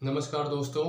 नमस्कार दोस्तों,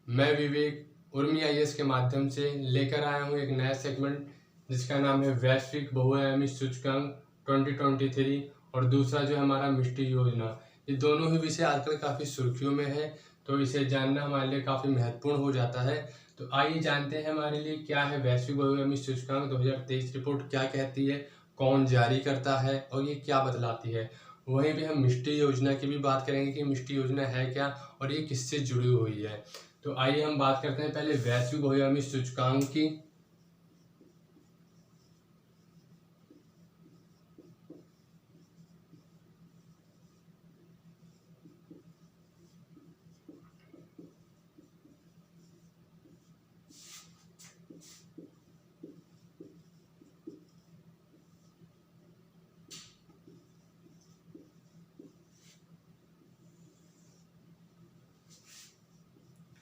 मैं विवेक उर्मी आईएएस के माध्यम से लेकर आया हूं एक नया सेगमेंट जिसका नाम है वैश्विक बहुआयामी सूचकांक 2023 और दूसरा जो है हमारा मिष्टी योजना। ये दोनों ही विषय आजकल काफ़ी सुर्खियों में है, तो इसे जानना हमारे लिए काफ़ी महत्वपूर्ण हो जाता है। तो आइए जानते हैं हमारे लिए क्या है वैश्विक बहुआयामी सूचकांक 2023 रिपोर्ट क्या कहती है, कौन जारी करता है और ये क्या बतलाती है। वहीं पे हम मिष्टी योजना की भी बात करेंगे कि मिष्टी योजना है क्या और ये किससे जुड़ी हुई है। तो आइए हम बात करते हैं पहले वैश्विक बहुआयामी सूचकांक की।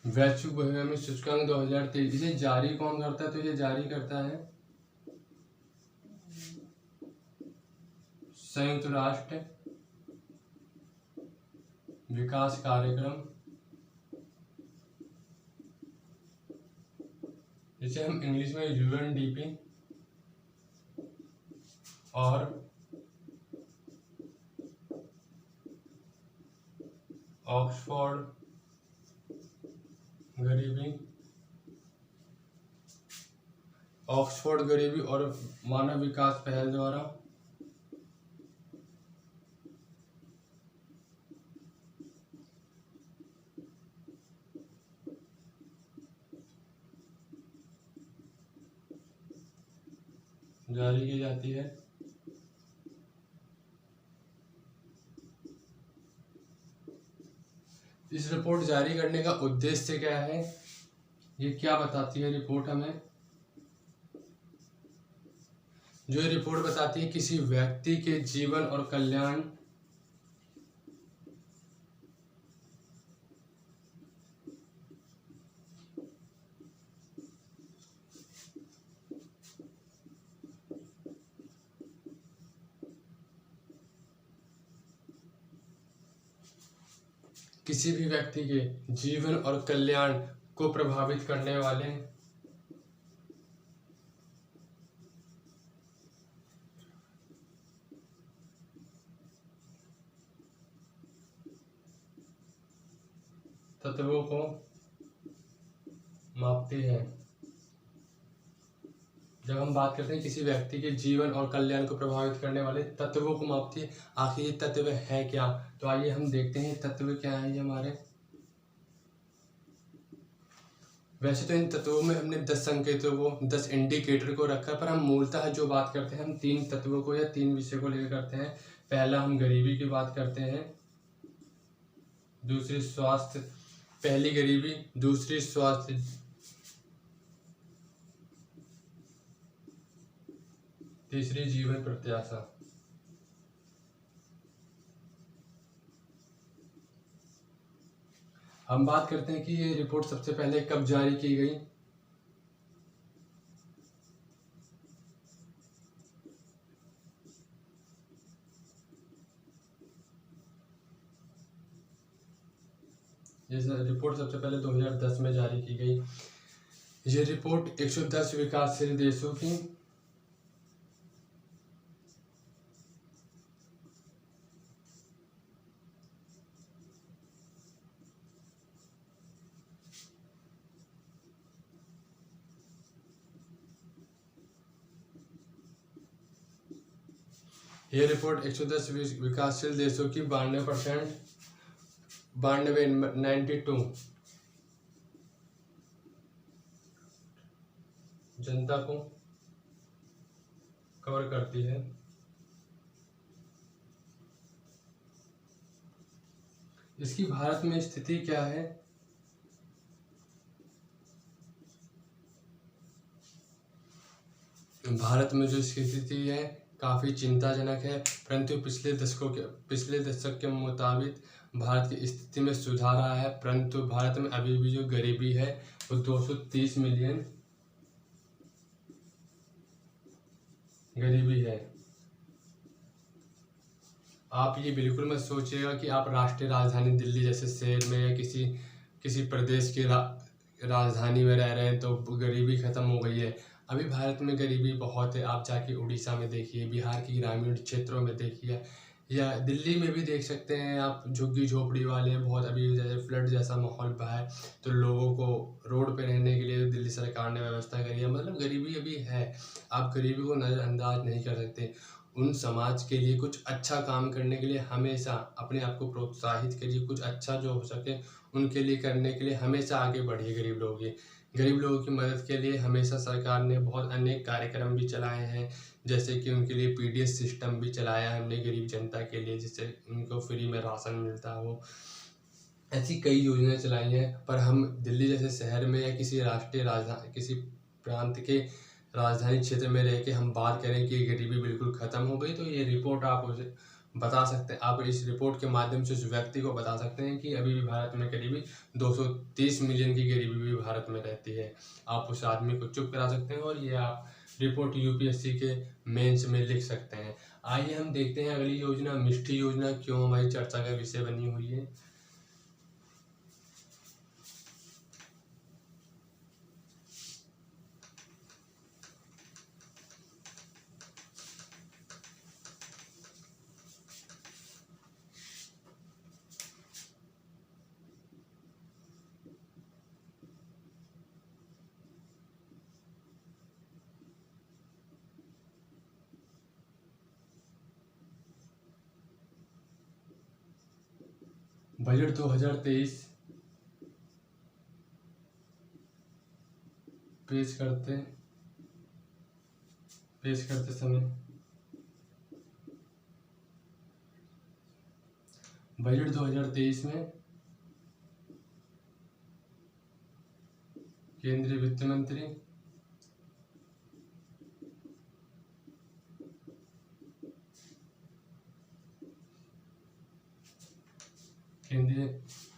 वैश्विक बहुआयामी सूचकांक 2023 इसे जारी कौन करता है? तो ये जारी करता है संयुक्त राष्ट्र विकास कार्यक्रम, जिसे हम इंग्लिश में यूएनडीपी और ऑक्सफोर्ड गरीबी और मानव विकास पहल द्वारा जारी की जाती है। इस रिपोर्ट जारी करने का उद्देश्य क्या है, ये क्या बताती है रिपोर्ट हमें? जो ये रिपोर्ट बताती है किसी व्यक्ति के जीवन और कल्याण किसी भी व्यक्ति के जीवन और कल्याण को प्रभावित करने वाले तत्वों को मापती है। जब हम बात करते हैं किसी व्यक्ति के जीवन और कल्याण को प्रभावित करने वाले तत्वों को मापती है, आखिर ये तत्व है क्या? तो आइए हम देखते हैं तत्व क्या है ये हमारे। वैसे तो इन तत्वों में हमने 10 संकेतों को 10 इंडिकेटर को रखा है, पर हम मूलतः जो बात करते हैं हम 3 तत्वों को या 3 विषय को लेकर करते हैं। पहला हम गरीबी की बात करते हैं, दूसरी स्वास्थ्य, पहली गरीबी, दूसरी स्वास्थ्य, तीसरी जीवन प्रत्याशा। हम बात करते हैं कि ये रिपोर्ट सबसे पहले कब जारी की गई। ये रिपोर्ट सबसे पहले 2010 में जारी की गई। ये रिपोर्ट 110 विकासशील देशों की ये रिपोर्ट 110 विकासशील देशों की 92 जनता को कवर करती है। इसकी भारत में स्थिति क्या है? भारत में जो इसकी स्थिति है काफ़ी चिंताजनक है, परंतु पिछले दशक के मुताबिक भारत की स्थिति में सुधार आया है। परंतु भारत में अभी भी जो गरीबी है वो 230 मिलियन गरीबी है। आप ये बिल्कुल मत सोचिएगा कि आप राष्ट्रीय राजधानी दिल्ली जैसे शहर में या किसी किसी प्रदेश की राजधानी में रह रहे हैं तो गरीबी ख़त्म हो गई है। अभी भारत में गरीबी बहुत है। आप जाके उड़ीसा में देखिए, बिहार की ग्रामीण क्षेत्रों में देखिए, या दिल्ली में भी देख सकते हैं आप। झुग्गी झोपड़ी वाले बहुत, अभी जैसे फ्लड जैसा माहौल बहा है तो लोगों को रोड पे रहने के लिए दिल्ली सरकार ने व्यवस्था करी है। मतलब गरीबी अभी है, आप गरीबी को नज़रअंदाज नहीं कर सकते। उन समाज के लिए कुछ अच्छा काम करने के लिए हमेशा अपने आप को प्रोत्साहित करिए। कुछ अच्छा जो हो सके उनके लिए करने के लिए हमेशा आगे बढ़िए। गरीब लोगों की मदद के लिए हमेशा सरकार ने बहुत अनेक कार्यक्रम भी चलाए हैं, जैसे कि उनके लिए पीडीएस सिस्टम भी चलाया है हमने गरीब जनता के लिए, जिससे उनको फ्री में राशन मिलता हो। ऐसी कई योजनाएं चलाई हैं। पर हम दिल्ली जैसे शहर में या किसी राष्ट्रीय राजधानी, किसी प्रांत के राजधानी क्षेत्र में रह के हम बात करें कि गरीबी बिल्कुल ख़त्म हो गई, तो ये रिपोर्ट आप उसे बता सकते हैं। आप इस रिपोर्ट के माध्यम से उस व्यक्ति को बता सकते हैं कि अभी भी भारत में करीबी 230 मिलियन की गरीबी भी भारत में रहती है। आप उस आदमी को चुप करा सकते हैं और ये आप रिपोर्ट यूपीएससी के मेंस में लिख सकते हैं। आइए हम देखते हैं अगली योजना, मिष्टी योजना क्यों हमारी चर्चा का विषय बनी हुई है। बजट 2023 पेश करते समय बजट 2023 में केंद्रीय वित्त मंत्री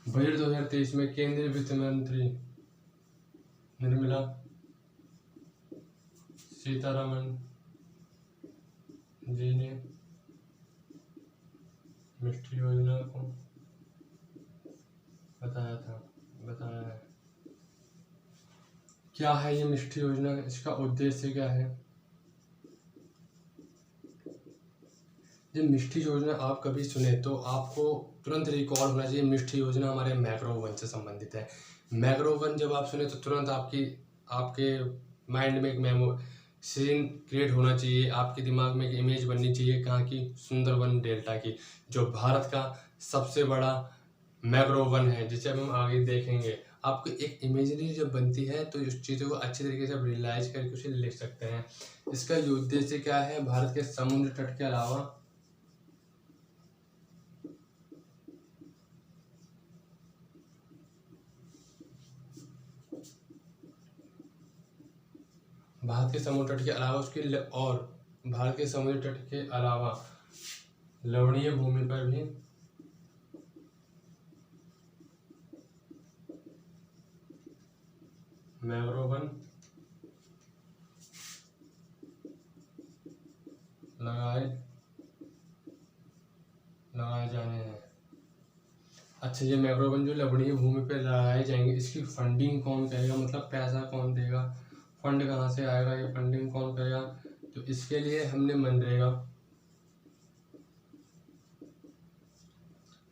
बजट 2023 में केंद्रीय वित्त मंत्री निर्मला सीतारमण जी ने मिष्टी योजना को बताया है। क्या है ये मिष्टी योजना, इसका उद्देश्य क्या है? जब मिष्टी योजना आप कभी सुने तो आपको तुरंत रिकॉल होना चाहिए, मिष्टी योजना हमारे मैक्रो वन से संबंधित है। मैक्रो वन जब आप सुने तो तुरंत आपके माइंड में एक मेमो सीन क्रिएट होना चाहिए, आपके दिमाग में एक इमेज बननी चाहिए कहाँ की, सुंदरबन डेल्टा की, जो भारत का सबसे बड़ा मैक्रो वन है, जिसे हम आगे देखेंगे। आपको एक इमेजरी जब बनती है तो उस चीज़ों को अच्छी तरीके से रियलाइज करके उसे लिख सकते हैं। इसका उद्देश्य क्या है? भारत के समुद्र तट के अलावा भारत के समुद्र तट के अलावा लवणीय भूमि पर भी मैंग्रोव वन लगाए जाने हैं। अच्छा, ये मैंग्रोव वन जो लवणीय भूमि पर लगाए जाएंगे, इसकी फंडिंग कौन करेगा? मतलब पैसा कौन देगा, फंड कहाँ से आएगा, ये फंडिंग कौन करेगा? तो इसके लिए हमने मनरेगा,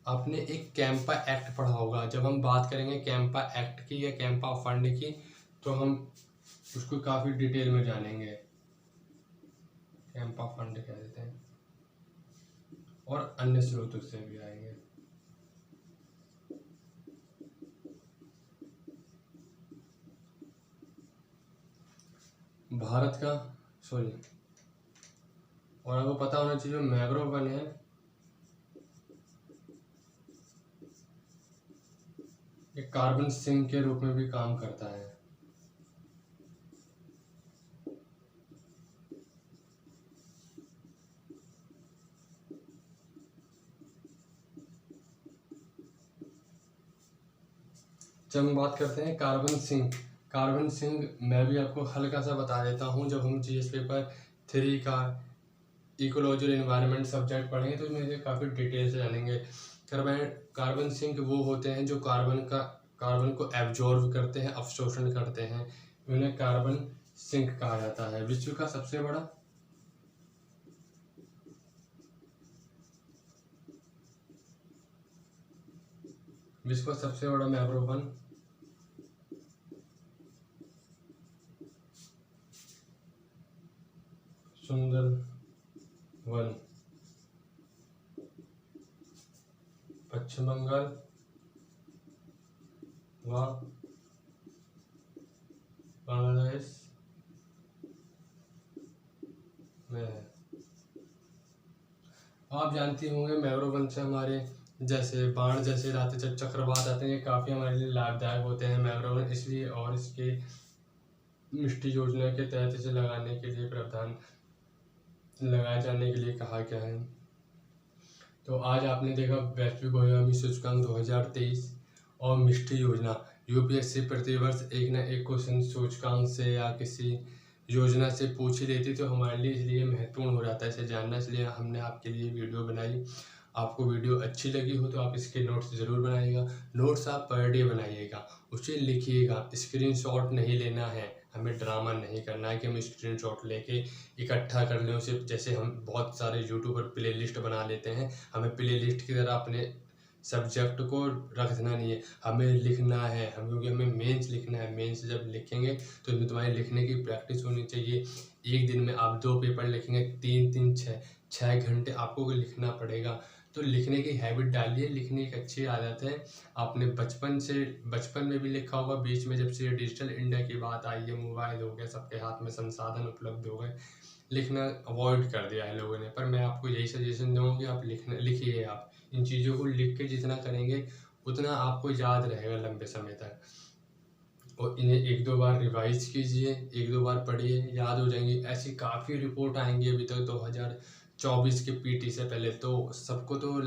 आपने एक कैंपा एक्ट पढ़ा होगा। जब हम बात करेंगे कैंपा एक्ट की या कैंपा फंड की तो हम उसको काफ़ी डिटेल में जानेंगे। कैंपा फंड कह देते हैं और अन्य स्रोतों से भी आएंगे। भारत का और आपको पता होना चाहिए जो मैंग्रोव वन है ये कार्बन सिंक के रूप में भी काम करता है। जब हम बात करते हैं कार्बन सिंक मैं भी आपको हल्का सा बता देता हूँ। जब हम जीएस पेपर 3 का इकोलॉजी और एनवायरनमेंट सब्जेक्ट पढ़ेंगे तो इसमें से काफ़ी डिटेल से जानेंगे। कार्बन सिंक वो होते हैं जो कार्बन का कार्बन को एब्जॉर्ब करते हैं, अवशोषण करते हैं, उन्हें कार्बन सिंक कहा जाता है। विश्व का सबसे बड़ा मैंग्रोव वन सुंदरवन पश्चिम बंगाल व बांग्लादेश में है। आप जानते होंगे मैंग्रोव वन से हमारे जैसे बाढ़ जैसे आते चक्रवात आते हैं, ये काफ़ी हमारे लिए लाभदायक होते हैं मैंग्रोव वन, इसलिए और इसके मिष्टी योजना के तहत इसे लगाने के लिए प्रावधान लगाए जाने के लिए कहा गया है। तो आज आपने देखा वैश्विक बहुआयामी सूचकांक 2023 और मिष्टी योजना। यूपीएससी प्रतिवर्ष एक न एक क्वेश्चन सूचकांक से या किसी योजना से पूछ ही लेती, तो हमारे लिए इसलिए महत्वपूर्ण हो जाता है इसे जानना, इसलिए हमने आपके लिए वीडियो बनाई। आपको वीडियो अच्छी लगी हो तो आप इसके नोट्स ज़रूर बनाइएगा। नोट्स आप पर डे बनाइएगा, उसे लिखिएगा, स्क्रीनशॉट नहीं लेना है, हमें ड्रामा नहीं करना है कि हम स्क्रीनशॉट लेके इकट्ठा कर लें उसे। जैसे हम बहुत सारे यूट्यूब पर प्ले लिस्ट बना लेते हैं, हमें प्ले लिस्ट की तरह अपने सब्जेक्ट को रख देना नहीं है, हमें लिखना है। क्योंकि हमें मेंस लिखना है, मेंस जब लिखेंगे तो इसमें तुम्हारी लिखने की प्रैक्टिस होनी चाहिए। एक दिन में आप 2 पेपर लिखेंगे, 3 6 घंटे आपको लिखना पड़ेगा। तो लिखने की हैबिट डालिए, लिखने एक अच्छी आदत है। आपने बचपन में भी लिखा होगा, बीच में जब से डिजिटल इंडिया की बात आई है, मोबाइल हो गया, सबके हाथ में संसाधन उपलब्ध हो गए, लिखना अवॉइड कर दिया है लोगों ने। पर मैं आपको यही सजेशन दूंगा कि आप लिखिए। आप इन चीज़ों को लिख के जितना करेंगे उतना आपको याद रहेगा लंबे समय तक। और इन्हें 1-2 बार रिवाइज कीजिए, 1-2 बार पढ़िए, याद हो जाएंगी। ऐसी काफ़ी रिपोर्ट आएंगी अभी तक 2024 के पीटी से पहले, तो सबको तो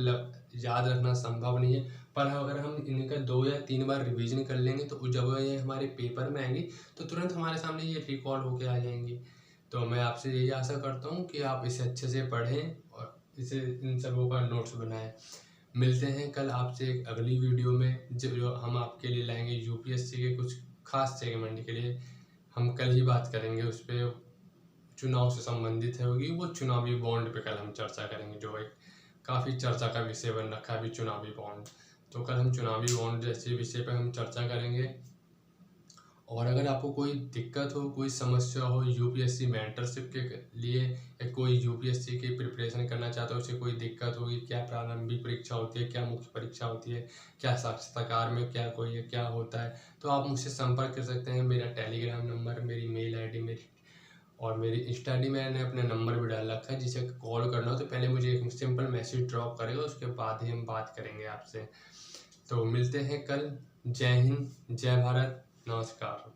याद रखना संभव नहीं है। पर अगर हम इनका 2 या 3 बार रिवीजन कर लेंगे तो जब ये हमारे पेपर में आएंगी तो तुरंत हमारे सामने ये रिकॉल होके आ जाएंगी। तो मैं आपसे यही आशा करता हूँ कि आप इसे अच्छे से पढ़ें और इसे इन सबों का नोट्स बनाएं। मिलते हैं कल आपसे एक अगली वीडियो में, जो हम आपके लिए लाएंगे यूपीएससी के कुछ खास सेगमेंट के लिए। हम कल ही बात करेंगे उस पर, चुनाव से संबंधित है होगी वो, चुनावी बॉन्ड पे कल हम चर्चा करेंगे, जो एक काफ़ी चर्चा का विषय बन रखा है अभी, चुनावी बॉन्ड। तो कल हम चुनावी बॉन्ड जैसे विषय पर हम चर्चा करेंगे। और अगर आपको कोई दिक्कत हो, कोई समस्या हो यूपीएससी मेंटरशिप के लिए, या कोई यूपीएससी की प्रिपरेशन करना चाहता हो, उसे कोई दिक्कत होगी, क्या प्रारंभिक परीक्षा होती है, क्या मुख्य परीक्षा होती है, क्या साक्षात्कार में क्या कोई है, क्या होता है, तो आप मुझसे संपर्क कर सकते हैं। मेरा टेलीग्राम नंबर, मेरी मेल आईडी, मेरी इंस्टा आईडी मैंने अपना नंबर भी डाल रखा है। जिसे कॉल करना हो तो पहले मुझे एक सिंपल मैसेज ड्रॉप करेगा, उसके बाद ही हम बात करेंगे आपसे। तो मिलते हैं कल। जय हिंद, जय भारत, नमस्कार।